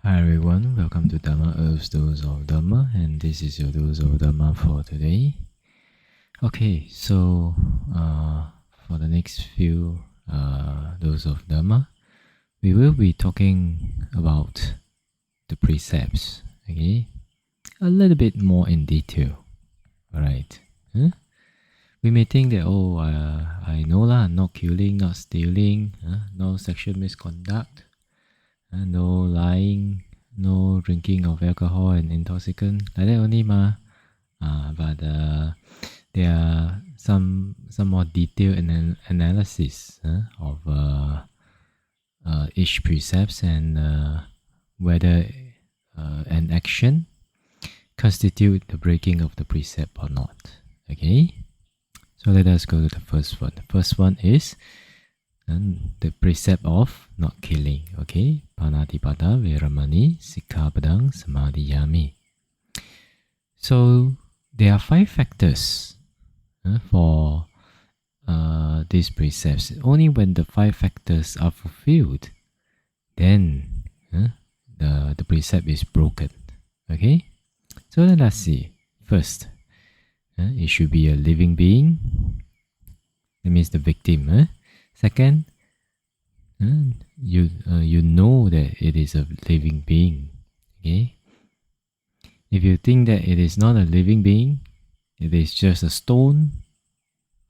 Hi everyone, welcome to Dharma Earth's Dose of Dharma, and this is your dose of Dharma for today. Okay, so for the next few dose of Dharma, we will be talking about the precepts, okay? A little bit more in detail, alright? Huh? We may think that, I know lah, not killing, not stealing, no sexual misconduct, no lying, no drinking of alcohol and intoxicant, like that only ma. But there are some more detailed analysis of each precepts and whether an action constitute the breaking of the precept or not. Okay, so let us go to the first one. The first one is the precept of not killing. Okay, Panatipada Veramani Sikkhapadang Samadhiyami. So there are 5 factors for these precepts. Only when the 5 factors are fulfilled, then the precept is broken. Okay, so let us see. First, it should be a living being. That means the victim. Second, you know that it is a living being. Okay, if you think that it is not a living being, it is just a stone,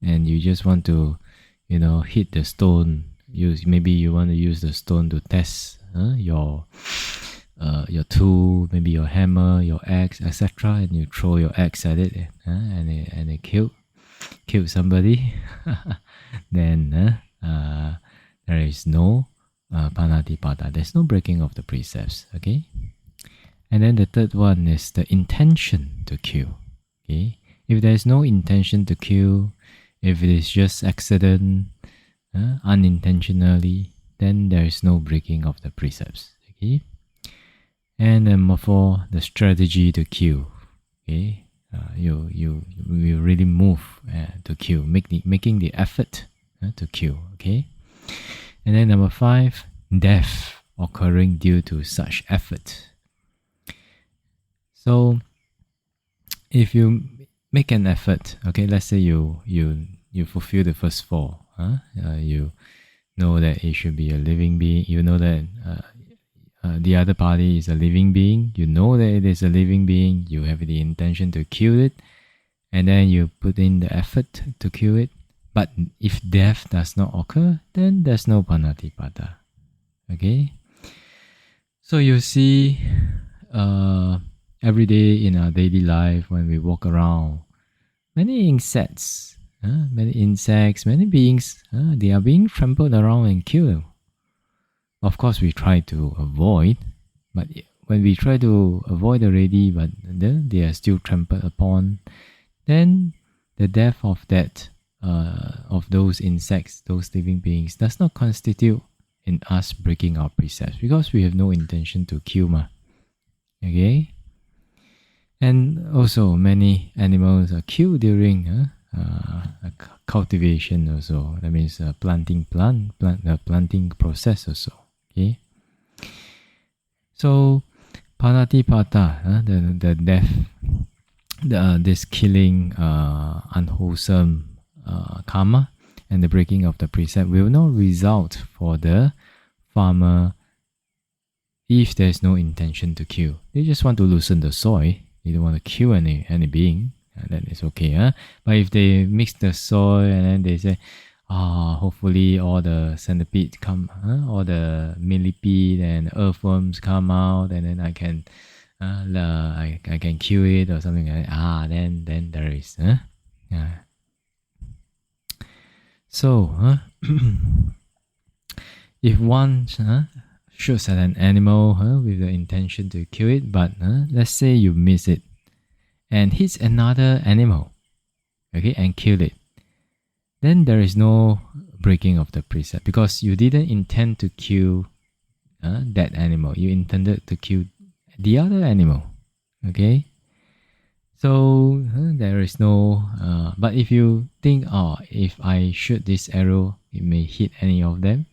and you just want to, hit the stone. Maybe you want to use the stone to test your tool, maybe your hammer, your axe, etc., and you throw your axe at it, and it killed somebody. Then there is no panatipada. There's no breaking of the precepts. Okay, and then the third one is the intention to kill. Okay, if there is no intention to kill, if it is just accident, unintentionally, then there is no breaking of the precepts. Okay, and number 4, the strategy to kill. Okay, you really move to kill, making the effort to kill. Okay, and then number 5, death occurring due to such effort. So if you make an effort, okay, let's say you fulfill the first 4. You know that it should be a living being. You know that the other party is a living being. You know that it is a living being. You have the intention to kill it, and then you put in the effort to kill it. But if death does not occur, then there's no panatipada. Okay, so you see, every day in our daily life, when we walk around, many insects, many beings, they are being trampled around and killed. Of course, we try to avoid, but when we try to avoid already, but they are still trampled upon, then the death of that of those insects, those living beings, does not constitute in us breaking our precepts, because we have no intention to kill ma. Okay, and also many animals are killed during cultivation also. That means planting process also. Okay, so panatipata, the death, this killing, unwholesome karma, and the breaking of the precept will not result for the farmer if there is no intention to kill. They just want to loosen the soil. They don't want to kill any being. That is okay. But if they mix the soil and then they say, hopefully all the centipede come, all the millipede and earthworms come out, and then I can kill it or something like that. Then there is. So, if one shoots at an animal with the intention to kill it, but let's say you miss it and hits another animal, okay, and kill it, then there is no breaking of the precept, because you didn't intend to kill that animal. You intended to kill the other animal. Okay, so there is no. But if you think, if I shoot this arrow, it may hit any of them.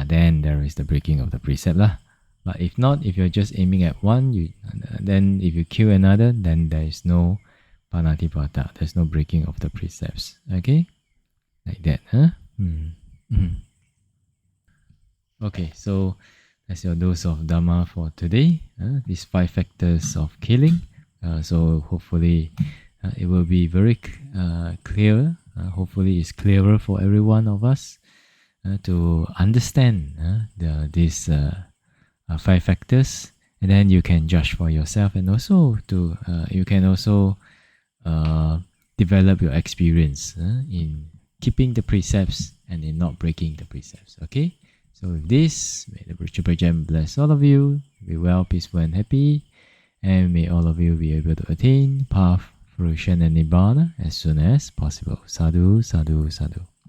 Then there is the breaking of the precept lah. But if not, if you're just aiming at one, then if you kill another, then there is no panatipata. There's no breaking of the precepts. Okay, like that, huh? Okay, so that's your dose of Dhamma for today. These 5 factors of killing. So hopefully it will be very clear. Hopefully it's clearer for every one of us to understand these 5 factors, and then you can judge for yourself, and also you can also develop your experience in keeping the precepts and in not breaking the precepts. Okay, so with this, may the Triple Gem bless all of you, be well, peaceful and happy, and may all of you be able to attain path, fruition and nibbana as soon as possible. Sadhu, sadhu, sadhu.